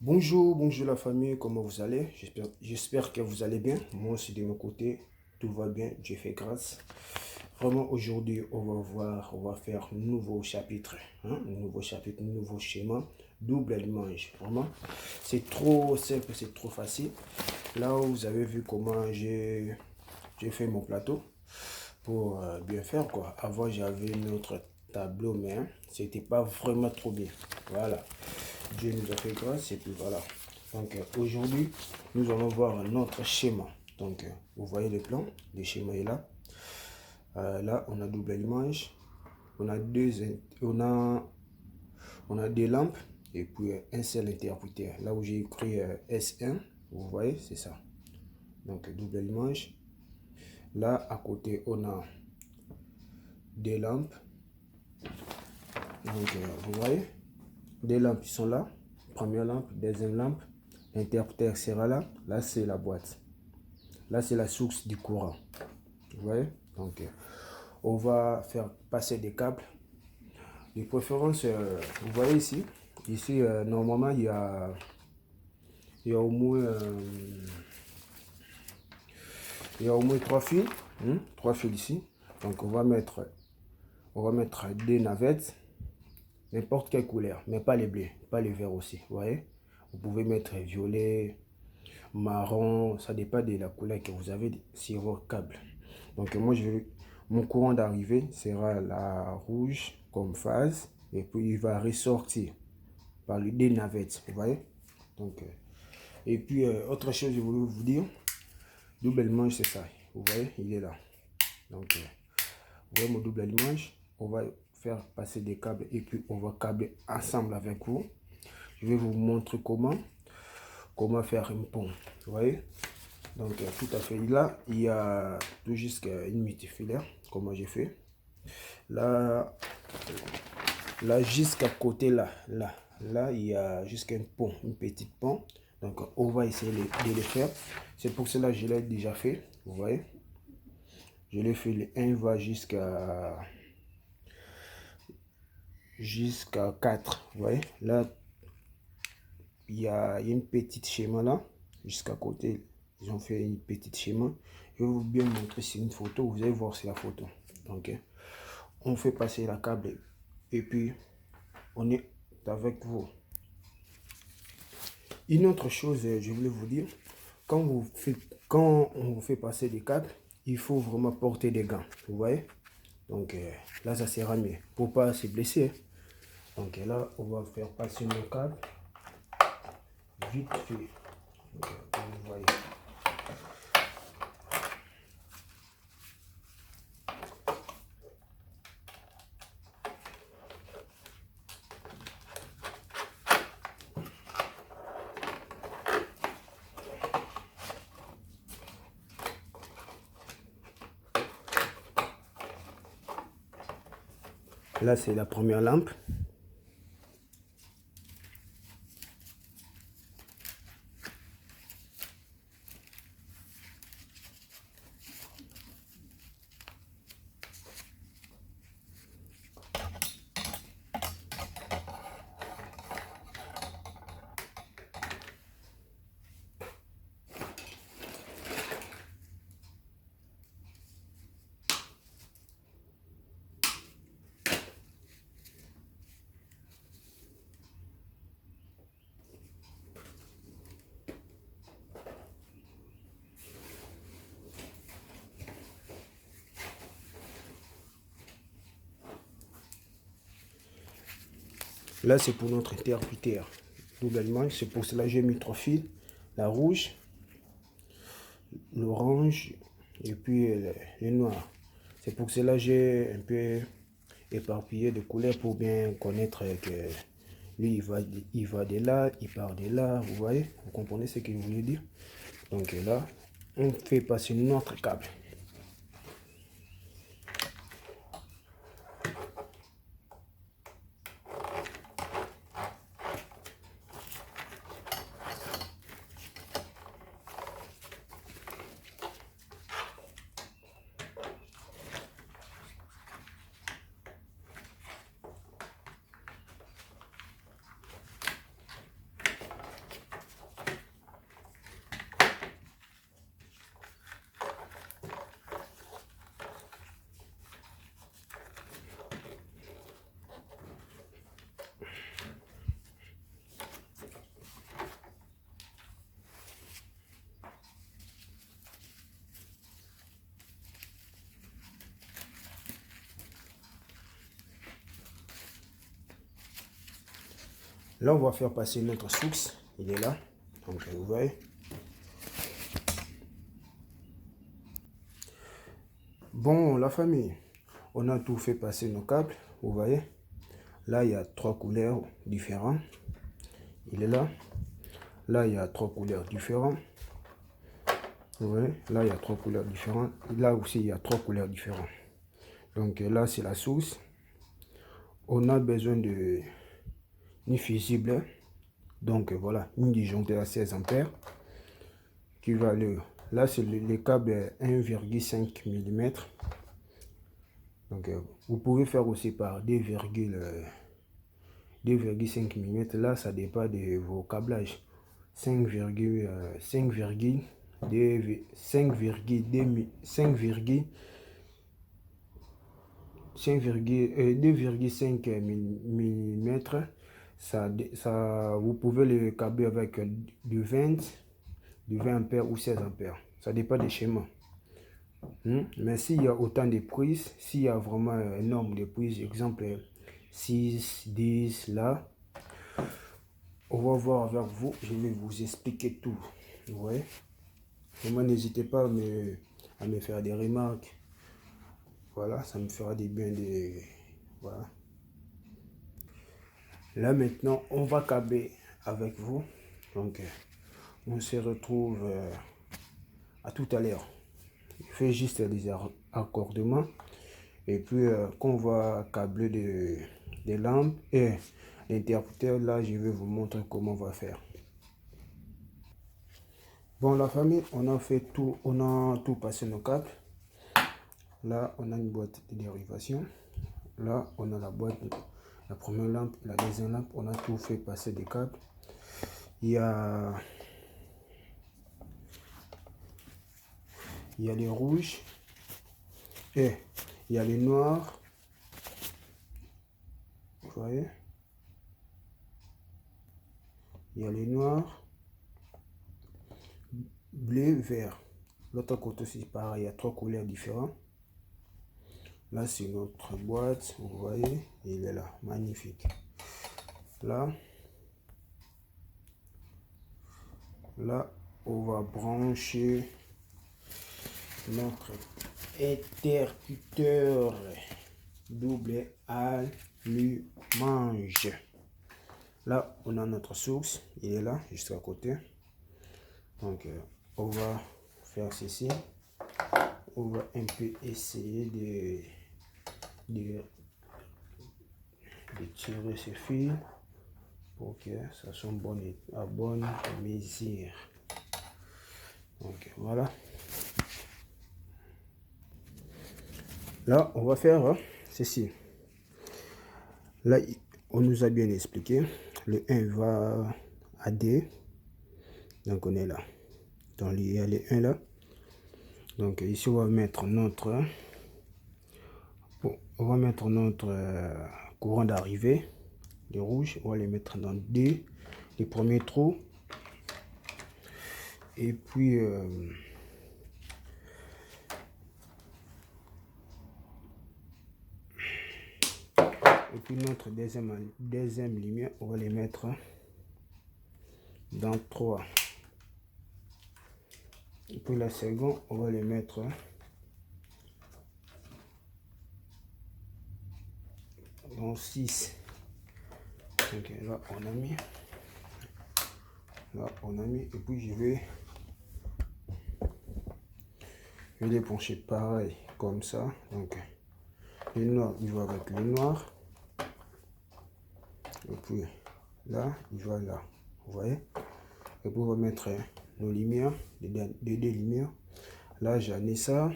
Bonjour, bonjour la famille, comment vous allez? J'espère que vous allez bien. Moi aussi de mon côté, tout va bien, Dieu fait grâce. Vraiment aujourd'hui, on va faire un nouveau chapitre, hein, un nouveau chapitre, un nouveau schéma, double allumage. Vraiment, c'est trop simple, c'est trop facile. Là où vous avez vu comment j'ai fait mon plateau pour bien faire quoi. Avant j'avais notre tableau, mais hein, c'était pas vraiment trop bien. Voilà. Dieu nous a fait grâce et puis voilà. Donc aujourd'hui, nous allons voir un autre schéma. Donc vous voyez le plan, le schéma est là. Là, on a double image, on a on a deux lampes et puis un seul interrupteur. Là où j'ai écrit S1, vous voyez, c'est ça. Donc double image. Là, à côté, on a des lampes. Donc vous voyez, des lampes qui sont là. Première lampe, deuxième lampe. L'interrupteur sera là. Là, c'est la boîte. Là, c'est la source du courant. Vous voyez? Donc, on va faire passer des câbles. De préférence, vous voyez ici. Ici, normalement, il y a au moins, il y a au moins trois fils. Trois fils ici. Donc, on va mettre des navettes. N'importe quelle couleur, mais pas les bleus, pas les verts aussi. Vous voyez? Vous pouvez mettre violet, marron, ça dépend de la couleur que vous avez sur vos câbles. Donc moi, mon courant d'arrivée sera la rouge comme phase, et puis il va ressortir par le des navettes, vous voyez. Donc, et puis autre chose, je voulais vous dire, double manche, c'est ça, vous voyez, il est là. Donc, vous voyez mon double manche, on va faire passer des câbles et puis on va câbler ensemble avec vous. Je vais vous montrer comment faire un pont, vous voyez. Donc tout à fait, là il y a tout jusqu'à une multifilaire, comment j'ai fait. Là, là jusqu'à côté là il y a jusqu'à un pont, une petite pont. Donc on va essayer de le faire. C'est pour cela que je l'ai déjà fait, vous voyez. Je l'ai fait, le 1 va jusqu'à 4, vous voyez. Là, il y a une petite schéma là, jusqu'à côté. Ils ont fait une petite schéma. Je vais vous bien montrer sur une photo. Vous allez voir sur la photo. Donc, on fait passer la câble et puis on est avec vous. Une autre chose, je voulais vous dire, quand on vous fait passer des câbles, il faut vraiment porter des gants. Vous voyez? Donc là, ça sera mieux pour pas se blesser. Donc là, on va faire passer nos câbles vite fait. Donc, vous voyez. Là, c'est la première lampe. Là, c'est pour notre interrupteur. Double, c'est pour cela que j'ai mis trois fils. La rouge, l'orange et puis le noir. C'est pour cela que j'ai un peu éparpillé de couleurs pour bien connaître que lui, il va de là, il part de là. Vous voyez? Vous comprenez ce que je voulais dire? Donc là, on fait passer notre câble. Là, on va faire passer notre source. Il est là. Donc, vous voyez. Bon, la famille, on a tout fait passer nos câbles. Vous voyez. Là, il y a 3 couleurs différentes. Il est là. Là, il y a 3 couleurs différentes. Vous voyez. Là, il y a 3 couleurs différentes. Là aussi, il y a 3 couleurs différentes. Donc, là, c'est la source. On a besoin de une fusible. Donc, voilà, une disjoncteur à 16 ampères. Qui va aller. Là, c'est le câble 1,5 mm. Donc, vous pouvez faire aussi par 2,5 mm. Là, ça dépend de vos câblages. 5,2 mm. Ça, vous pouvez le câbler avec du 20 ampères ou 16 ampères. Ça dépend des schémas. Mais s'il y a autant de prises, s'il y a vraiment un nombre de prises, exemple 6, 10, là, on va voir avec vous, je vais vous expliquer tout. Vous voyez? Vraiment, n'hésitez pas à me faire des remarques. Voilà, ça me fera des bien des... Voilà. Là maintenant, on va câbler avec vous. Donc, on se retrouve à tout à l'heure. Je fais juste des accordements. Et puis, quand on va câbler des lampes et l'interrupteur, là, je vais vous montrer comment on va faire. Bon, la famille, on a tout passé nos câbles. Là, on a une boîte de dérivation. Là, on a la boîte, la première lampe, la deuxième lampe. On a tout fait passer des câbles. Il y a les rouges et il y a les noirs. Vous voyez? Il y a les noirs, bleu, vert. L'autre côté aussi pareil, il y a 3 couleurs différentes. Là, c'est notre boîte, vous voyez, il est là, magnifique. Là, on va brancher notre interrupteur double allumage. Là, on a notre source, il est là, juste à côté. Donc, on va faire ceci. On va un peu essayer de tirer ce fil pour que ça soit à bonne mesure. Donc, voilà. Là, on va faire ceci. Là, on nous a bien expliqué. Le 1 va à D. Donc, on est là. Donc, il y a les 1 là. Donc, ici, on va mettre notre... courant d'arrivée. Le rouge, on va les mettre dans D. Les premiers trous. Et puis... et puis notre deuxième lumière, on va les mettre dans 3. Et puis la seconde, on va les mettre dans 6. Donc là, on a mis. Là, on a mis. Et puis je vais les pencher pareil, comme ça. Donc, le noir, il va avec le noir. Et puis là, il va là. Vous voyez? Et puis on va mettre nos lumières, les deux lumières. Là, j'en ai ça.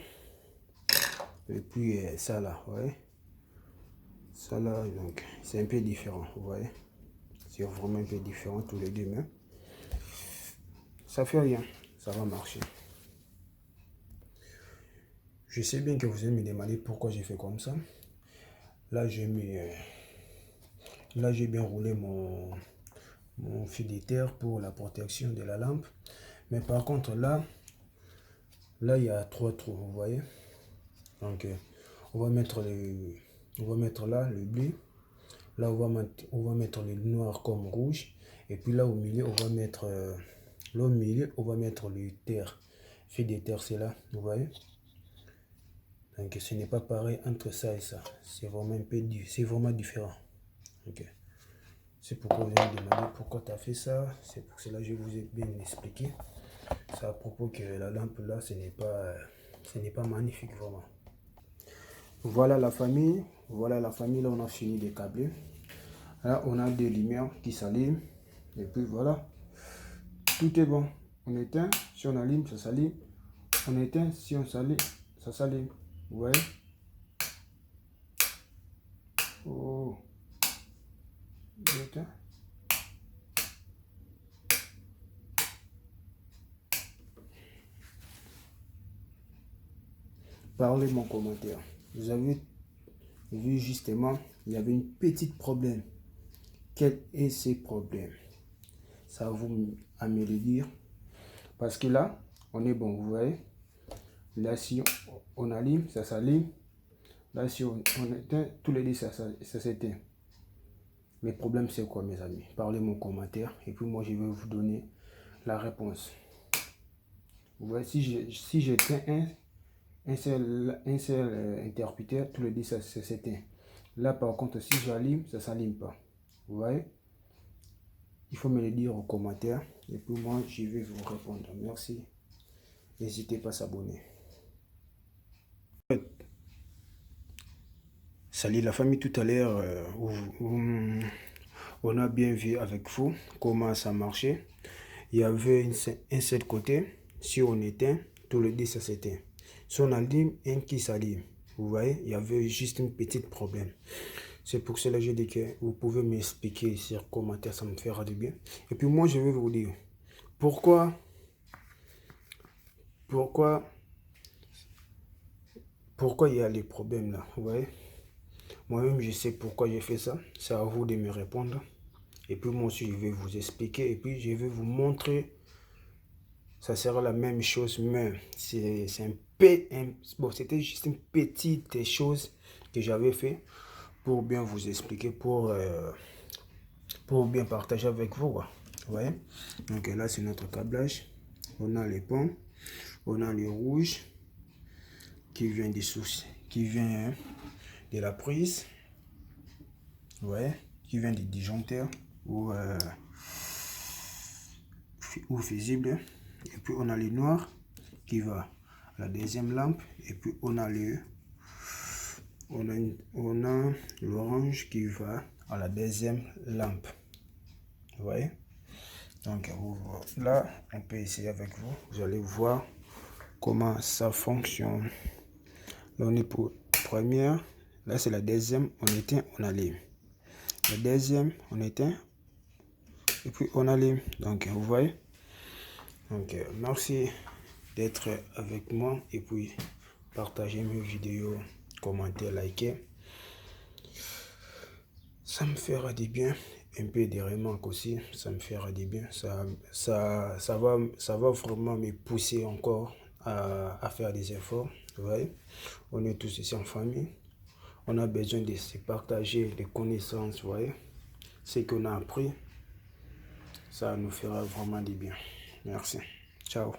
Et puis ça là, vous voyez? Ça là, donc c'est un peu différent, vous voyez? C'est vraiment un peu différent tous les deux, mais ça fait rien, ça va marcher. Je sais bien que vous allez me demander pourquoi j'ai fait comme ça. Là, j'ai mis... là, j'ai bien roulé mon fil de terre pour la protection de la lampe. Mais par contre, là, il y a 3 trous, vous voyez. Donc, on va mettre là le bleu. Là, on va mettre le noir comme rouge. Et puis là, au milieu, on va mettre... là, au milieu, on va mettre le terre. Fil de terre, c'est là, vous voyez. Donc, ce n'est pas pareil entre ça et ça. C'est vraiment un peu... C'est vraiment différent. Ok. C'est pourquoi vous allez me demander pourquoi tu as fait ça. C'est pour cela que je vous ai bien expliqué. C'est à propos que la lampe là, ce n'est pas magnifique vraiment. Voilà la famille. Voilà la famille. Là, on a fini de câbler. Là, on a des lumières qui s'allument. Et puis voilà. Tout est bon. On éteint. Si on allume, ça s'allume. On éteint. Si on s'allume, ça s'allume. Vous voyez? Oh. On éteint. Parlez mon commentaire. Vous avez vu justement, il y avait une petite problème. Quel est ce problème? Ça va vous à me le dire. Parce que là, on est bon, vous voyez. Là, si on allume, ça s'allume. Là, si on éteint, tous les deux, ça s'éteint. Le problème, c'est quoi, mes amis? Parlez mon commentaire. Et puis moi, je vais vous donner la réponse. Vous voyez, si j'éteins un seul interrupteur, tous les deux, ça s'éteint. Là, par contre, si j'allume, ça ne s'allume pas. Vous voyez? Il faut me le dire en commentaire. Et puis moi, je vais vous répondre. Merci. N'hésitez pas à s'abonner. Salut la famille, tout à l'heure, on a bien vu avec vous comment ça marchait. Il y avait un seul côté. Si on éteint, tout le deux, ça s'éteint. Si on allume, un qui s'allume. Vous voyez, il y avait juste un petit problème. C'est pour cela que je dis que vous pouvez m'expliquer sur commentaire, ça me fera du bien. Et puis moi, je vais vous dire pourquoi il y a les problèmes là. Vous voyez, moi-même, je sais pourquoi j'ai fait ça. C'est à vous de me répondre. Et puis moi aussi, je vais vous expliquer. Et puis, je vais vous montrer. Ça sera la même chose, mais c'est un peu... Bon, c'était juste une petite chose que j'avais fait pour bien vous expliquer, pour bien partager avec vous. Vous voyez? Donc là, c'est notre câblage. On a les ponts. On a le rouge qui vient des sources, qui vient de la prise. Vous voyez? Qui vient du disjoncteur ou fusible. Et puis on a le noir qui va à la deuxième lampe. Et puis on a l'orange qui va à la deuxième lampe. Vous voyez? Donc là, on peut essayer avec vous. Vous allez voir comment ça fonctionne. Là, on est pour première. Là, c'est la deuxième. On éteint, on allume. La deuxième, on éteint. Et puis on allume. Donc, vous voyez? Donc, merci d'être avec moi. Et puis, partagez mes vidéos, commentez, likez. Ça me fera du bien. Un peu de remarques aussi, ça me fera du bien. Ça va vraiment me pousser encore à faire des efforts. Vous voyez, on est tous ici en famille. On a besoin de se partager des connaissances. Vous voyez, ce qu'on a appris, ça nous fera vraiment du bien. Merci. Ciao.